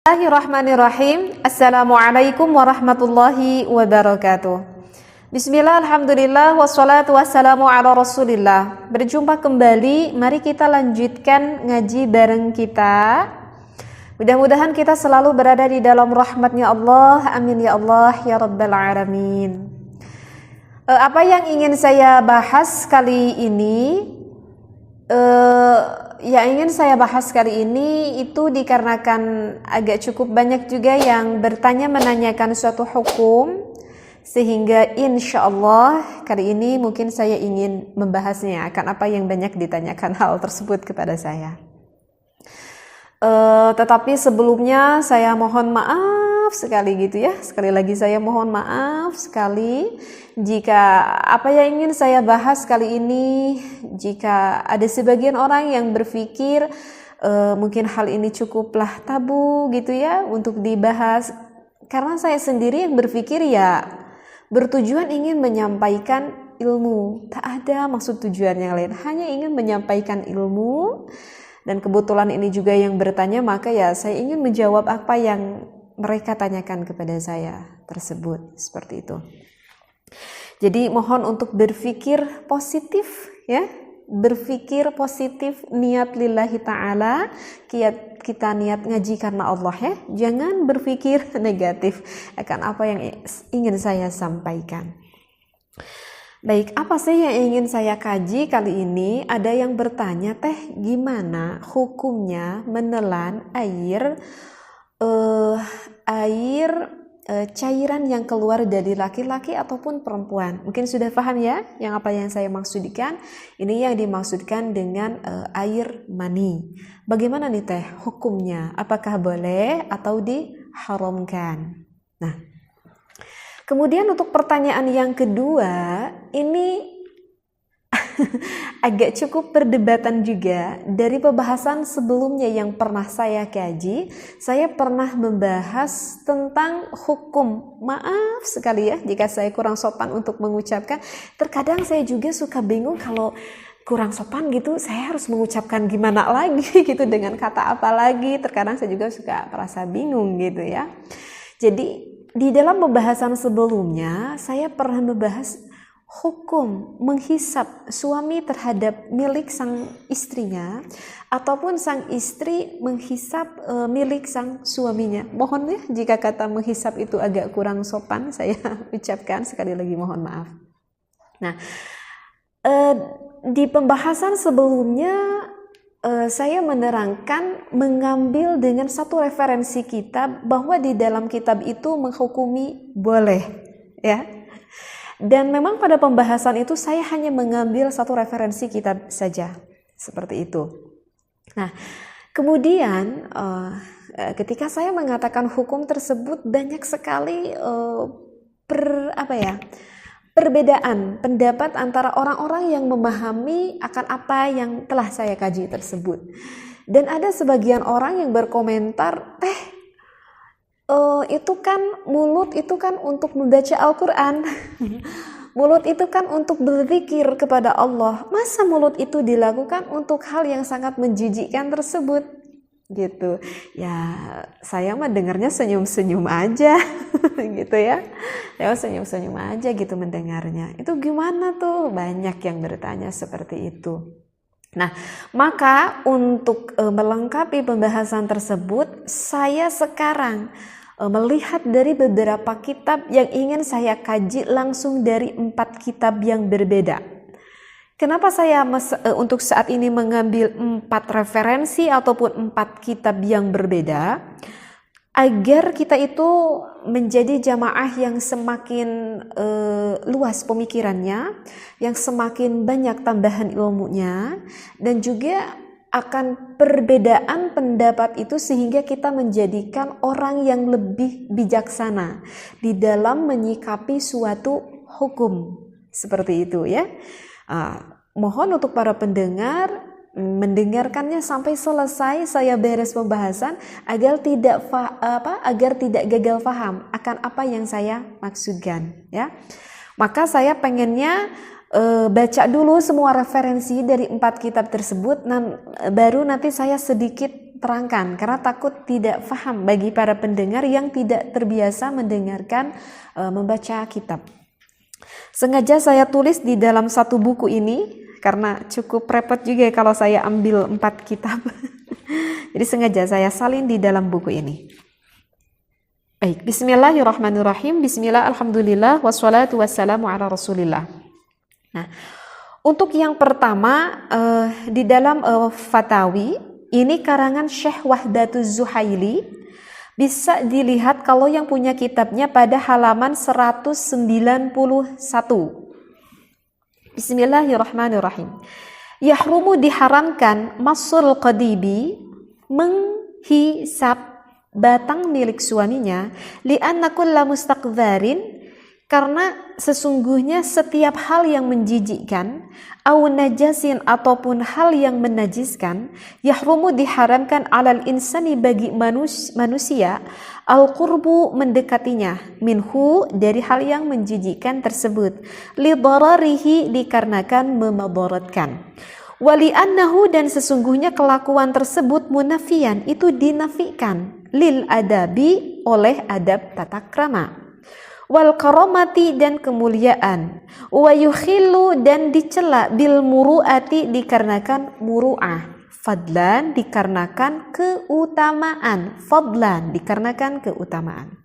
Bismillahirrahmanirrahim. Assalamualaikum warahmatullahi wabarakatuh. Bismillah, alhamdulillah, wassalatu wassalamu ala rasulillah. Berjumpa kembali, mari kita lanjutkan ngaji bareng kita. Mudah-mudahan kita selalu berada di dalam rahmatnya Allah. Amin ya Allah ya rabbal alamin. Apa yang ingin saya bahas kali ini? Yang ingin saya bahas kali ini itu dikarenakan agak cukup banyak juga yang bertanya menanyakan suatu hukum, sehingga insya Allah kali ini mungkin saya ingin membahasnya akan apa yang banyak ditanyakan hal tersebut kepada saya. Tetapi sebelumnya saya mohon maaf sekali gitu ya. Sekali lagi saya mohon maaf sekali jika apa yang ingin saya bahas kali ini, jika ada sebagian orang yang berpikir mungkin hal ini cukuplah tabu gitu ya untuk dibahas. Karena saya sendiri yang berpikir ya bertujuan ingin menyampaikan ilmu. Tak ada maksud tujuan yang lain, hanya ingin menyampaikan ilmu. Dan kebetulan ini juga yang bertanya, maka ya saya ingin menjawab apa yang mereka tanyakan kepada saya tersebut, seperti itu. Jadi mohon untuk berpikir positif ya, berpikir positif, niat lillahi ta'ala, kita niat ngaji karena Allah ya. Jangan berpikir negatif akan apa yang ingin saya sampaikan. Baik, apa sih yang ingin saya kaji kali ini? Ada yang bertanya, teh gimana hukumnya menelan air cairan yang keluar dari laki-laki ataupun perempuan? Mungkin sudah paham ya yang apa yang saya maksudkan. Ini yang dimaksudkan dengan air mani. Bagaimana nih teh hukumnya? Apakah boleh atau diharamkan? Nah, kemudian untuk pertanyaan yang kedua, ini agak cukup perdebatan juga. Dari pembahasan sebelumnya yang pernah saya kaji, saya pernah membahas tentang hukum. Maaf sekali ya jika saya kurang sopan untuk mengucapkan. Terkadang saya juga suka bingung kalau kurang sopan gitu, saya harus mengucapkan gimana lagi gitu, dengan kata apa lagi. Terkadang saya juga suka merasa bingung gitu ya. Jadi di dalam pembahasan sebelumnya, saya pernah membahas hukum menghisap suami terhadap milik sang istrinya, ataupun sang istri menghisap milik sang suaminya. Mohon ya jika kata menghisap itu agak kurang sopan, saya ucapkan sekali lagi mohon maaf. Nah, di pembahasan sebelumnya saya menerangkan mengambil dengan satu referensi kitab bahwa di dalam kitab itu menghukumi boleh ya. Dan memang pada pembahasan itu saya hanya mengambil satu referensi kitab saja, seperti itu. Nah, kemudian ketika saya mengatakan hukum tersebut banyak sekali perbedaan pendapat antara orang-orang yang memahami akan apa yang telah saya kaji tersebut. Dan ada sebagian orang yang berkomentar, itu kan mulut itu kan untuk membaca Al-Quran. Mulut itu kan untuk berzikir kepada Allah. Masa mulut itu dilakukan untuk hal yang sangat menjijikkan tersebut? Gitu ya, saya mah dengarnya senyum-senyum aja gitu ya. Saya senyum-senyum aja gitu mendengarnya. Itu gimana tuh? Banyak yang bertanya seperti itu. Nah, maka untuk melengkapi pembahasan tersebut, saya sekarang melihat dari beberapa kitab yang ingin saya kaji langsung dari 4 kitab yang berbeda. Kenapa saya untuk saat ini mengambil 4 referensi ataupun 4 kitab yang berbeda? Agar kita itu menjadi jamaah yang semakin luas pemikirannya, yang semakin banyak tambahan ilmunya, dan juga akan perbedaan pendapat itu sehingga kita menjadikan orang yang lebih bijaksana di dalam menyikapi suatu hukum. Seperti itu ya. Mohon untuk para pendengar mendengarkannya sampai selesai saya beres pembahasan agar tidak gagal paham akan apa yang saya maksudkan ya. Maka saya pengennya baca dulu semua referensi dari 4 kitab tersebut, baru nanti saya sedikit diterangkan karena takut tidak paham bagi para pendengar yang tidak terbiasa mendengarkan membaca kitab. Sengaja saya tulis di dalam satu buku ini karena cukup repot juga kalau saya ambil 4 kitab. Jadi sengaja saya salin di dalam buku ini. Baik, bismillahirrahmanirrahim. Bismillah, alhamdulillah, wassalatu wassalamu ala rasulillah. Nah, untuk yang pertama di dalam Fatawi, ini karangan Syekh Wahdatuz Zuhaili. Bisa dilihat kalau yang punya kitabnya pada halaman 191. Bismillahirrahmanirrahim. Yahrumu diharamkan masul qadibi, menghisap batang milik suaminya, li'anna kulla mustaqdharin, karena sesungguhnya setiap hal yang menjijikkan, au najasin ataupun hal yang menajiskan, yahrumu diharamkan alal insani bagi manusia, al-qurbu mendekatinya, minhu dari hal yang menjijikkan tersebut, li dararihi dikarenakan memadaratkan. Wali annahu dan sesungguhnya kelakuan tersebut munafian itu dinafikan lil adabi oleh adab tata krama. Wal karamati dan kemuliaan, wa yukhillu dan dicela bil muru'ati dikarenakan muru'ah, fadlan dikarenakan keutamaan, fadlan dikarenakan keutamaan.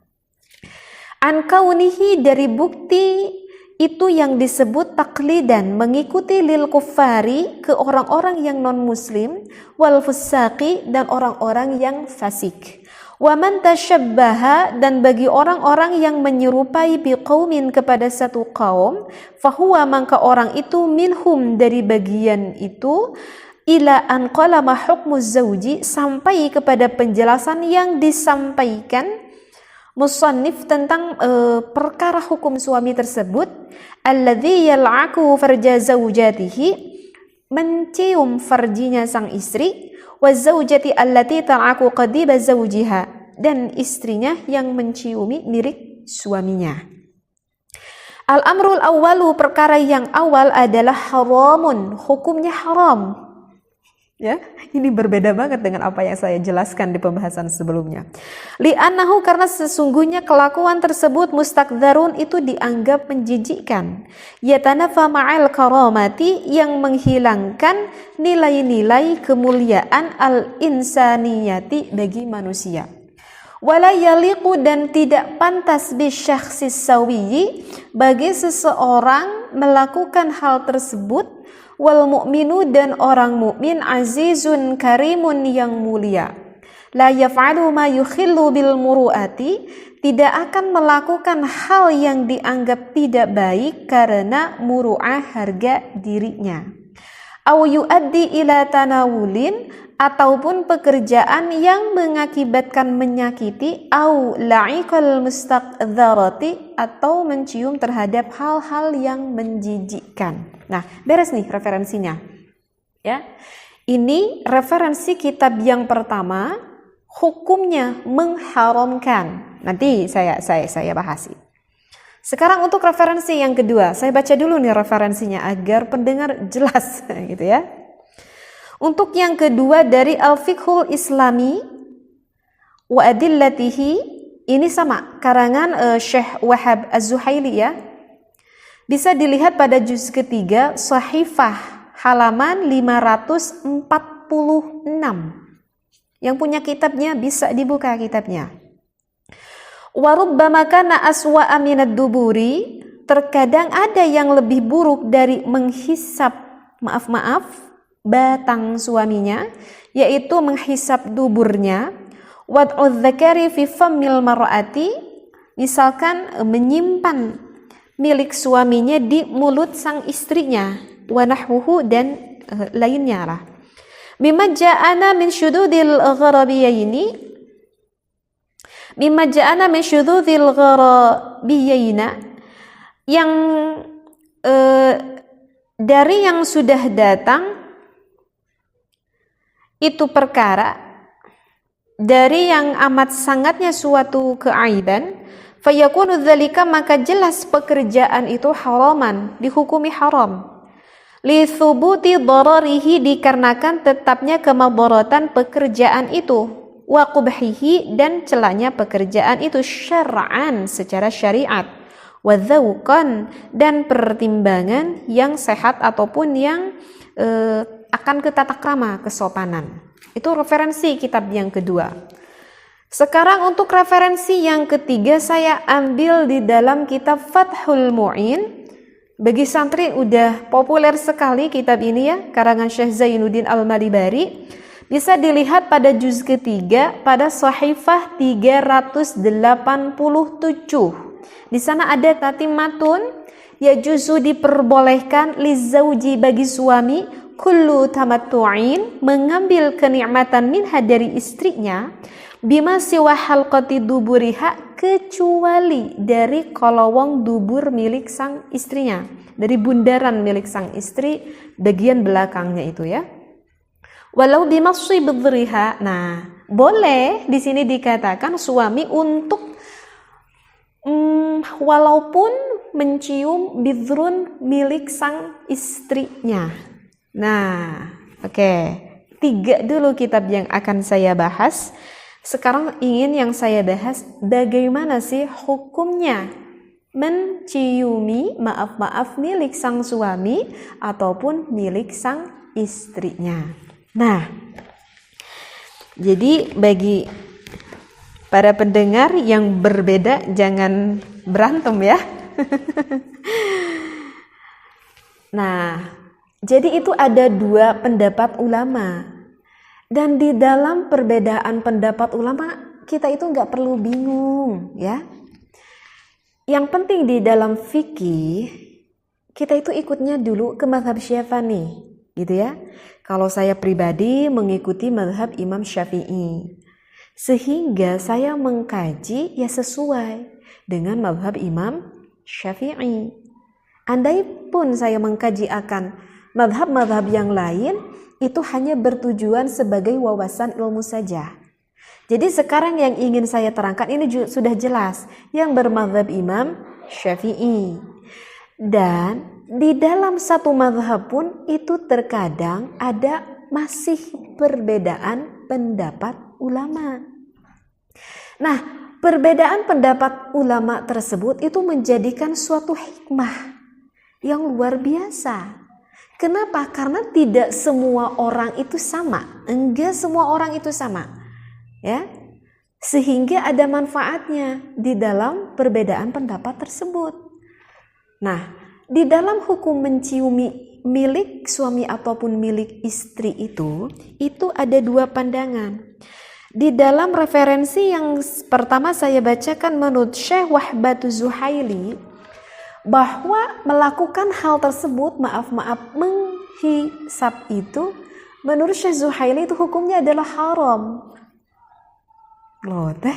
An kaunihi dari bukti itu yang disebut taklidan mengikuti lil kuffari ke orang-orang yang non muslim, wal fusaqi dan orang-orang yang fasik. Wa man tashabbaha dan bagi orang-orang yang menyerupai biqaumin kepada satu kaum, fahuwa maka orang itu minhum dari bagian itu, ila an qalama hukmu zauji sampai kepada penjelasan yang disampaikan musannif tentang perkara hukum suami tersebut, alladzi yal'aku farja zaujatihi, mencium farjinya sang istri, wa zaujati allati ta'aku qadiba zawjiha dan istrinya yang menciumi milik suaminya. Al-amrul awwalu perkara yang awal adalah haramun, hukumnya haram. Ya, ini berbeda banget dengan apa yang saya jelaskan di pembahasan sebelumnya. Li'annahu karena sesungguhnya kelakuan tersebut mustakdzarun itu dianggap menjijikkan. Yatanafa ma'al karamati yang menghilangkan nilai-nilai kemuliaan al-insaniyati bagi manusia. Wala yaliqu dan tidak pantas bisyakhsis sawiyyi bagi seseorang melakukan hal tersebut, wal mu'minu dan orang mukmin azizun karimun yang mulia, la yaf'alu ma yukhillu bil muru'ati tidak akan melakukan hal yang dianggap tidak baik karena muru'ah harga dirinya, au yuaddi ila tanawulin ataupun pekerjaan yang mengakibatkan menyakiti, au la'iqal mustaqdzarati atau mencium terhadap hal-hal yang menjijikkan. Nah, beres nih referensinya. Ya. Ini referensi kitab yang pertama, hukumnya mengharamkan. Nanti saya bahas. Sekarang untuk referensi yang kedua, saya baca dulu nih referensinya agar pendengar jelas gitu ya. Untuk yang kedua dari Al-Fiqhul Islami wa Adillatihi, ini sama karangan Syekh Wahab Az-Zuhaili ya. Bisa dilihat pada juz ketiga Sahifah halaman 546. Yang punya kitabnya bisa dibuka kitabnya. Wa rubbama kana aswa'a minad duburi, terkadang ada yang lebih buruk dari menghisap batang suaminya, yaitu menghisap duburnya. Wad'udz dzakari fi fammil mar'ati, misalkan menyimpan milik suaminya di mulut sang istrinya, wa nahwuhu dan lainnya lah. Mimma ja'ana min syududil gharabiyaini, mimma ja'ana min syududil gharabiyaina, yang dari yang sudah datang itu perkara dari yang amat sangatnya suatu keaiban, fayakunu dzalika maka jelas pekerjaan itu haraman, dihukumi haram. Li thubuti dararihi, dikarenakan tetapnya kemadaratan pekerjaan itu, wa qubhihi, dan celanya pekerjaan itu, syar'an, secara syariat, wa dzauqan, dan pertimbangan yang sehat ataupun yang akan ke tata krama, kesopanan. Itu referensi kitab yang kedua. Sekarang untuk referensi yang ketiga saya ambil di dalam kitab Fathul Mu'in. Bagi santri udah populer sekali kitab ini ya, karangan Syekh Zainuddin Al-Malibari. Bisa dilihat pada juz ketiga pada Shahifah 387. Di sana ada tatimatun, ya juzu diperbolehkan lizauji, bagi suami, kullu tamattu'in, mengambil kenikmatan minha, dari istrinya, bima siwa halqati duburiha, kecuali dari kolowong dubur milik sang istrinya, dari bundaran milik sang istri bagian belakangnya itu ya. Walau bimasyi bidhriha. Nah, boleh di sini dikatakan suami untuk walaupun mencium bidhrun milik sang istrinya. Nah, oke. 3 dulu kitab yang akan saya bahas. Sekarang ingin yang saya bahas, bagaimana sih hukumnya menciumi, maaf milik sang suami ataupun milik sang istrinya. Nah, jadi bagi para pendengar yang berbeda jangan berantem ya. Nah, jadi itu ada 2 pendapat ulama. Dan di dalam perbedaan pendapat ulama, kita itu nggak perlu bingung ya. Yang penting di dalam fikih, kita itu ikutnya dulu ke mazhab Syafi'i, gitu ya. Kalau saya pribadi mengikuti mazhab Imam Syafi'i, sehingga saya mengkaji ya sesuai dengan mazhab Imam Syafi'i. Andai pun saya mengkaji akan mazhab-mazhab yang lain, itu hanya bertujuan sebagai wawasan ilmu saja. Jadi sekarang yang ingin saya terangkan ini sudah jelas, yang bermazhab Imam Syafi'i. Dan di dalam satu mazhab pun itu terkadang ada masih perbedaan pendapat ulama. Nah, perbedaan pendapat ulama tersebut itu menjadikan suatu hikmah yang luar biasa. Kenapa? Karena tidak semua orang itu sama. Enggak semua orang itu sama. Ya. Sehingga ada manfaatnya di dalam perbedaan pendapat tersebut. Nah, di dalam hukum menciumi milik suami ataupun milik istri itu ada 2 pandangan. Di dalam referensi yang pertama saya bacakan menurut Syekh Wahbatu Zuhaili, bahwa melakukan hal tersebut, menghisap itu, menurut Syekh Zuhaili itu hukumnya adalah haram. Loh teh,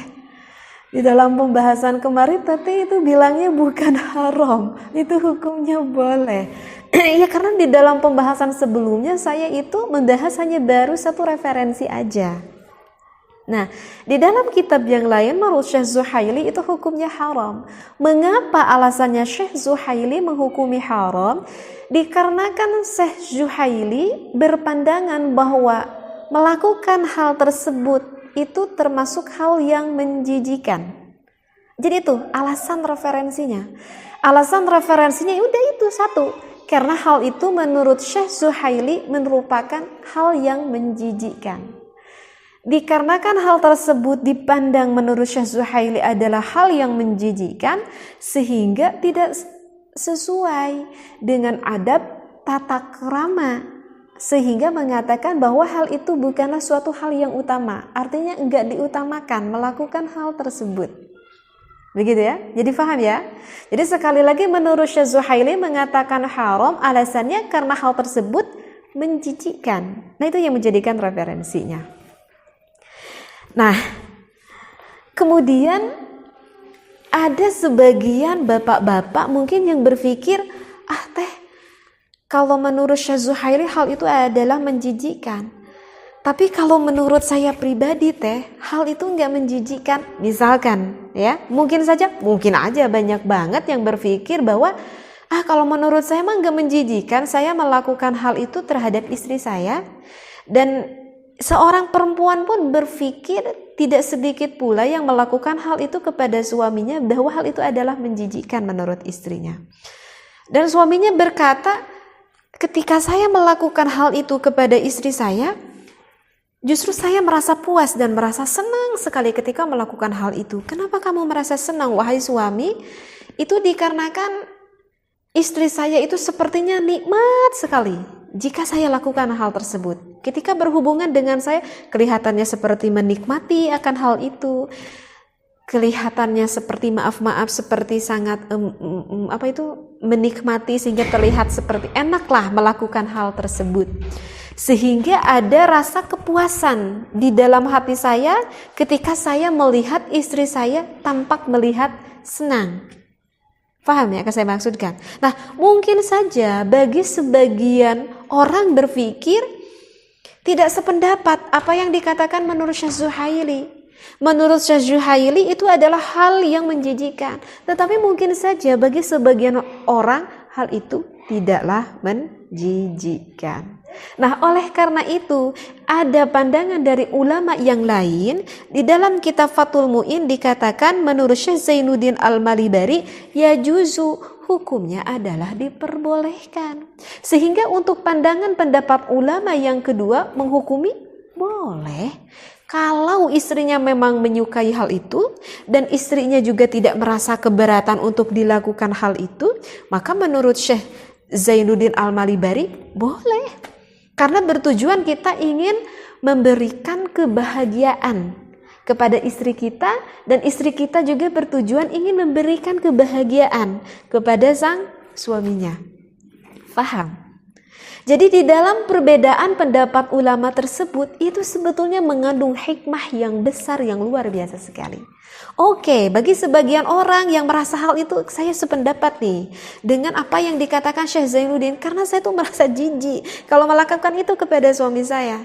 di dalam pembahasan kemarin teh itu bilangnya bukan haram, itu hukumnya boleh. Ya karena di dalam pembahasan sebelumnya saya itu membahas hanya baru 1 referensi aja. Nah, di dalam kitab yang lain menurut Syekh Zuhaili itu hukumnya haram. Mengapa alasannya Syekh Zuhaili menghukumi haram? Dikarenakan Syekh Zuhaili berpandangan bahwa melakukan hal tersebut itu termasuk hal yang menjijikan. Jadi itu alasan referensinya. Alasan referensinya udah itu 1. Karena hal itu menurut Syekh Zuhaili merupakan hal yang menjijikkan. Dikarenakan hal tersebut dipandang menurut Syekh Zuhaili adalah hal yang menjijikkan, sehingga tidak sesuai dengan adab tata krama, sehingga mengatakan bahwa hal itu bukanlah suatu hal yang utama. Artinya enggak diutamakan melakukan hal tersebut. Begitu ya? Jadi paham ya? Jadi sekali lagi menurut Syekh Zuhaili mengatakan haram, alasannya karena hal tersebut menjijikkan. Nah, itu yang menjadikan referensinya. Nah, kemudian ada sebagian bapak-bapak mungkin yang berpikir, kalau menurut Syekh Zuhaili hal itu adalah menjijikkan. Tapi kalau menurut saya pribadi hal itu enggak menjijikkan. Misalkan ya, mungkin aja banyak banget yang berpikir bahwa Kalau menurut saya mah nggak menjijikan saya melakukan hal itu terhadap istri saya. Dan seorang perempuan pun berpikir tidak sedikit pula yang melakukan hal itu kepada suaminya bahwa hal itu adalah menjijikkan menurut istrinya. Dan suaminya berkata, ketika saya melakukan hal itu kepada istri saya, justru saya merasa puas dan merasa senang sekali ketika melakukan hal itu. Kenapa kamu merasa senang, wahai suami? Itu dikarenakan istri saya itu sepertinya nikmat sekali jika saya lakukan hal tersebut. Ketika berhubungan dengan saya, kelihatannya seperti menikmati akan hal itu. Kelihatannya seperti maaf-maaf, seperti sangat menikmati sehingga terlihat seperti enaklah melakukan hal tersebut. Sehingga ada rasa kepuasan di dalam hati saya ketika saya melihat istri saya tampak melihat senang. Paham ya yang saya maksudkan? Nah, mungkin saja bagi sebagian orang berpikir tidak sependapat apa yang dikatakan menurut Syekh Zuhaili. Menurut Syekh Zuhaili itu adalah hal yang menjijikan. Tetapi mungkin saja bagi sebagian orang hal itu tidaklah menjijikan. Nah, oleh karena itu ada pandangan dari ulama yang lain. Di dalam kitab Fathul Mu'in dikatakan menurut Syekh Zainuddin Al-Malibari, ya juzu, hukumnya adalah diperbolehkan. Sehingga untuk pandangan pendapat ulama yang kedua menghukumi boleh. Kalau istrinya memang menyukai hal itu dan istrinya juga tidak merasa keberatan untuk dilakukan hal itu, maka menurut Syekh Zainuddin Al-Malibari boleh. Karena bertujuan kita ingin memberikan kebahagiaan kepada istri kita dan istri kita juga bertujuan ingin memberikan kebahagiaan kepada sang suaminya. Paham? Jadi di dalam perbedaan pendapat ulama tersebut itu sebetulnya mengandung hikmah yang besar yang luar biasa sekali. Oke, bagi sebagian orang yang merasa hal itu saya sependapat nih dengan apa yang dikatakan Syekh Zainuddin, karena saya tuh merasa jijik kalau melakukan itu kepada suami saya.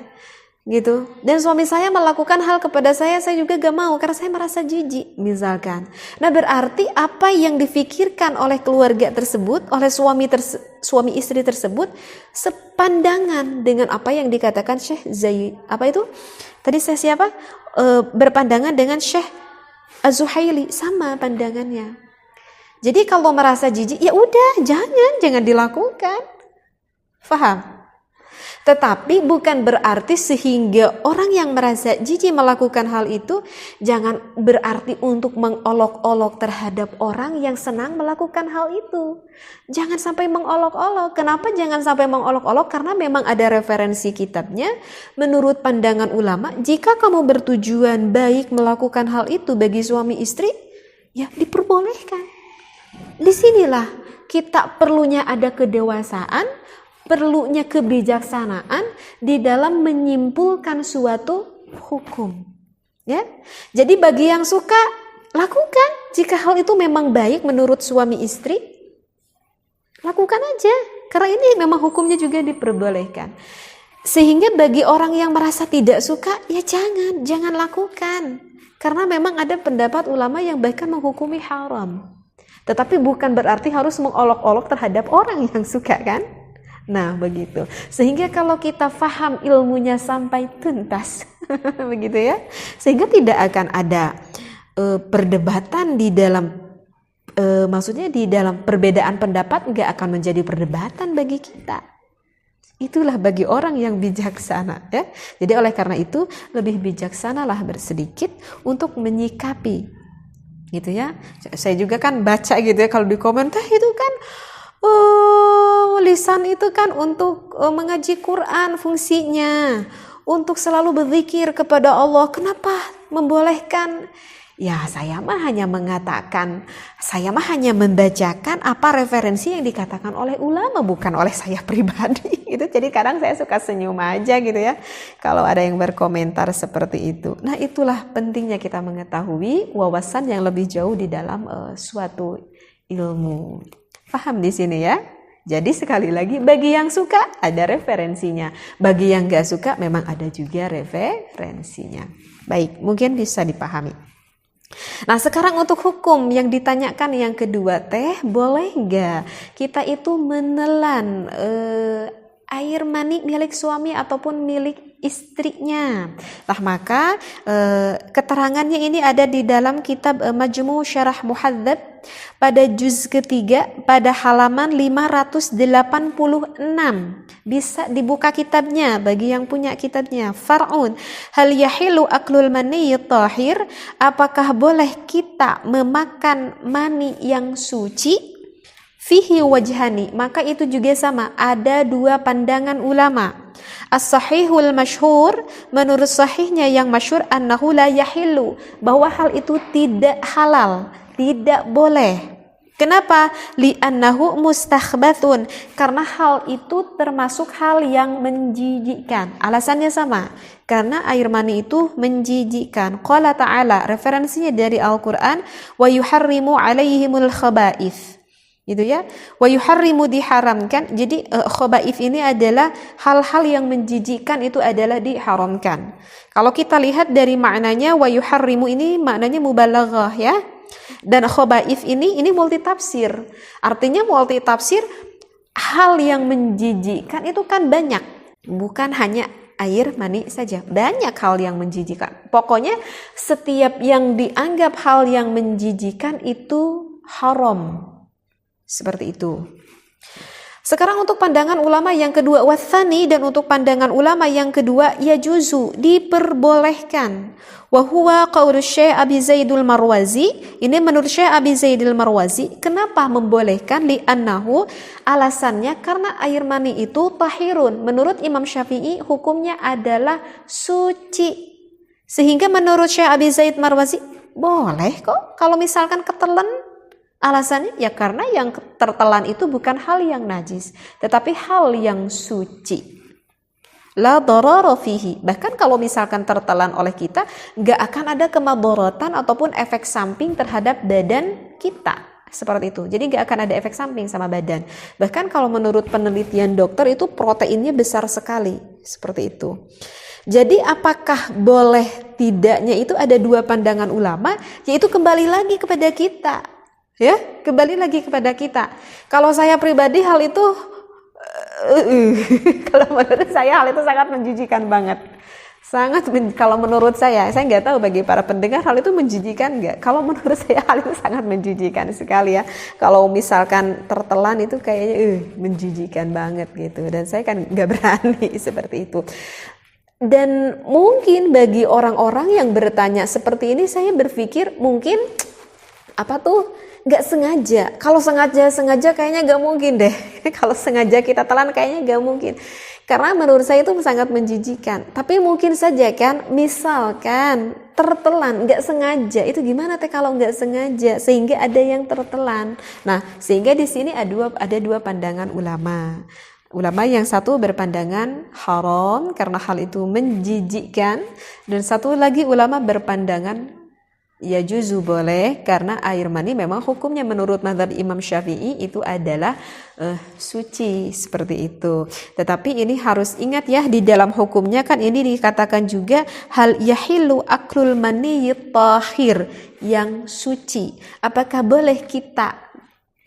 Gitu. Dan suami saya melakukan hal kepada saya juga gak mau karena saya merasa jijik misalkan. Nah, berarti apa yang difikirkan oleh keluarga tersebut, oleh suami istri tersebut sepandangan dengan apa yang dikatakan Syekh berpandangan dengan Syekh Az-Zuhaili, sama pandangannya. Jadi kalau merasa jijik, ya udah jangan dilakukan. Faham? Tetapi bukan berarti sehingga orang yang merasa jijik melakukan hal itu jangan berarti untuk mengolok-olok terhadap orang yang senang melakukan hal itu. Jangan sampai mengolok-olok. Kenapa jangan sampai mengolok-olok? Karena memang ada referensi kitabnya. Menurut pandangan ulama, jika kamu bertujuan baik melakukan hal itu bagi suami istri, ya diperbolehkan. Disinilah kita perlunya ada kedewasaan, perlunya kebijaksanaan di dalam menyimpulkan suatu hukum. Ya. Jadi bagi yang suka, lakukan. Jika hal itu memang baik menurut suami istri, lakukan aja. Karena ini memang hukumnya juga diperbolehkan. Sehingga bagi orang yang merasa tidak suka, ya jangan lakukan. Karena memang ada pendapat ulama yang bahkan menghukumi haram. Tetapi bukan berarti harus mengolok-olok terhadap orang yang suka, kan? Nah, begitu. Sehingga kalau kita faham ilmunya sampai tuntas, begitu ya. Sehingga tidak akan ada perdebatan di dalam, maksudnya di dalam perbedaan pendapat nggak akan menjadi perdebatan bagi kita. Itulah bagi orang yang bijaksana, ya. Jadi oleh karena itu lebih bijaksanalah bersedikit untuk menyikapi, gitu ya. Saya juga kan baca gitu ya kalau di komentar itu kan. Lisan itu kan untuk mengaji Quran fungsinya, untuk selalu berzikir kepada Allah. Kenapa membolehkan? Ya saya mah hanya mengatakan, saya mah hanya membacakan apa referensi yang dikatakan oleh ulama, bukan oleh saya pribadi. Gitu. Jadi kadang saya suka senyum aja gitu ya, kalau ada yang berkomentar seperti itu. Nah itulah pentingnya kita mengetahui wawasan yang lebih jauh di dalam suatu ilmu. Paham di sini ya? Jadi sekali lagi bagi yang suka ada referensinya, bagi yang gak suka memang ada juga referensinya. Baik, mungkin bisa dipahami. Nah, sekarang untuk hukum yang ditanyakan yang kedua, teh boleh nggak kita itu menelan air mani milik suami ataupun milik istrinya? Nah, maka keterangannya ini ada di dalam kitab Majmu' Syarah Muhadzab pada juz ketiga pada halaman 586. Bisa dibuka kitabnya bagi yang punya kitabnya. Far'un, hal yahilu aklul mani tahir? Apakah boleh kita memakan mani yang suci? Fihi wajhani, maka itu juga sama, ada dua pandangan ulama. As-sahihul masyhur, menurut sahihnya yang masyhur, annahu la yahillu, bahwa hal itu tidak halal, tidak boleh. Kenapa? Li'annahu mustakhbathun, karena hal itu termasuk hal yang menjijikkan. Alasannya sama, karena air mani itu menjijikkan. Qala ta'ala, referensinya dari Al-Quran, wa yuharrimu alaihimul khaba'ith, gitu ya. Wa yuharrimu, diharamkan. Jadi khaba'ith ini adalah hal-hal yang menjijikkan, itu adalah diharamkan. Kalau kita lihat dari maknanya, wa yuharrimu ini maknanya mubalaghah ya. Dan khaba'ith ini multitafsir. Artinya multitafsir, hal yang menjijikkan itu kan banyak. Bukan hanya air mani saja. Banyak hal yang menjijikkan. Pokoknya setiap yang dianggap hal yang menjijikkan itu haram. Seperti itu. Sekarang untuk pandangan ulama yang kedua, wathani, dan untuk pandangan ulama yang kedua, yajuzu, diperbolehkan. Wa huwa qaulu Syekh Abi Zaidul Marwazi, ini menurut Syekh Abi Zaidul Marwazi. Kenapa membolehkan? Li'annahu, alasannya karena air mani itu tahirun. Menurut Imam Syafi'i hukumnya adalah suci. Sehingga menurut Syekh Abi Zaid Marwazi boleh kok kalau misalkan ketelan. Alasannya ya karena yang tertelan itu bukan hal yang najis, tetapi hal yang suci. La darara fihi. Bahkan kalau misalkan tertelan oleh kita, nggak akan ada kemadharatan ataupun efek samping terhadap badan kita. Seperti itu. Jadi nggak akan ada efek samping sama badan. Bahkan kalau menurut penelitian dokter itu proteinnya besar sekali. Seperti itu. Jadi apakah boleh tidaknya itu ada dua pandangan ulama, yaitu kembali lagi kepada kita. Ya, kembali lagi kepada kita. Kalau saya pribadi hal itu kalau menurut saya hal itu sangat menjijikan banget. Kalau menurut saya nggak tahu bagi para pendengar hal itu menjijikan nggak? Kalau menurut saya hal itu sangat menjijikan sekali ya. Kalau misalkan tertelan itu kayaknya menjijikan banget gitu. Dan saya kan nggak berani seperti itu. Dan mungkin bagi orang-orang yang bertanya seperti ini, saya berpikir mungkin nggak sengaja. Kalau sengaja kayaknya nggak mungkin deh. Kalau sengaja kita telan kayaknya nggak mungkin. Karena menurut saya itu sangat menjijikan. Tapi mungkin saja kan, misalkan tertelan nggak sengaja, itu gimana teh kalau nggak sengaja sehingga ada yang tertelan. Nah, sehingga di sini ada dua pandangan ulama. Ulama yang satu berpandangan haram karena hal itu menjijikkan, dan satu lagi ulama berpandangan ya juzu, boleh, karena air mani memang hukumnya menurut mazhab Imam Syafi'i itu adalah suci, seperti itu. Tetapi ini harus ingat ya, di dalam hukumnya kan ini dikatakan juga hal yahilu aklul mani tahir, yang suci. Apakah boleh kita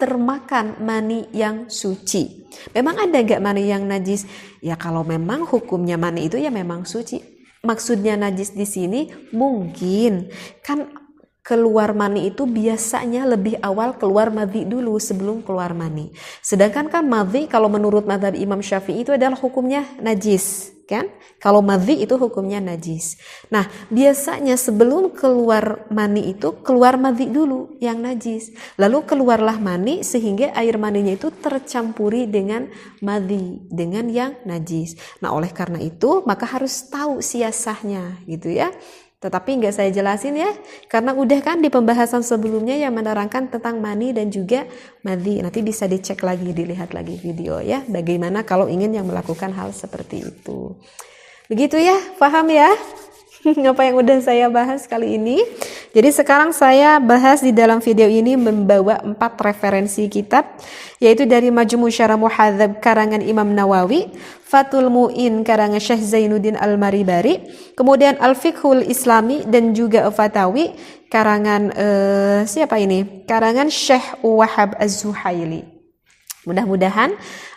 termakan mani yang suci? Memang ada gak mani yang najis? Ya kalau memang hukumnya mani itu ya memang suci. Maksudnya najis di sini mungkin kan keluar mani itu biasanya lebih awal keluar madhi dulu sebelum keluar mani. Sedangkan kan madhi kalau menurut mazhab Imam Syafi'i itu adalah hukumnya najis, kan? Kalau madhi itu hukumnya najis. Nah, biasanya sebelum keluar mani itu keluar madhi dulu yang najis. Lalu keluarlah mani sehingga air maninya itu tercampuri dengan madhi, dengan yang najis. Nah, oleh karena itu maka harus tahu siasahnya gitu ya. Tetapi nggak saya jelasin ya, karena udah kan di pembahasan sebelumnya yang menerangkan tentang mani dan juga madhi. Nanti bisa dicek lagi, dilihat lagi video ya, bagaimana kalau ingin yang melakukan hal seperti itu. Begitu ya, paham ya? Apa yang udah saya bahas kali ini. Jadi sekarang saya bahas di dalam video ini membawa 4 referensi kitab, yaitu dari Majmu' Syarah Muhadzab karangan Imam Nawawi, Fathul Mu'in karangan Syekh Zainuddin Al-Maribari, kemudian Al-Fiqhul Islami dan juga Fatawi karangan siapa ini? Karangan Syekh Wahab Az-Zuhaili. Mudah-mudahan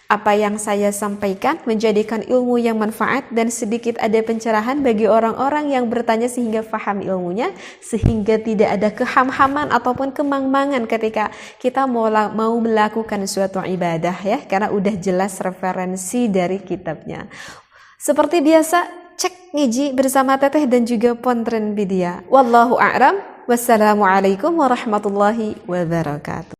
apa yang saya sampaikan menjadikan ilmu yang manfaat dan sedikit ada pencerahan bagi orang-orang yang bertanya sehingga faham ilmunya, sehingga tidak ada kehamhaman ataupun kemangmangan ketika kita mau melakukan suatu ibadah ya, karena udah jelas referensi dari kitabnya. Seperti biasa, cek ngiji bersama Teteh dan juga Pontren Widya. Wallahu a'lam. Wassalamualaikum warahmatullahi wabarakatuh.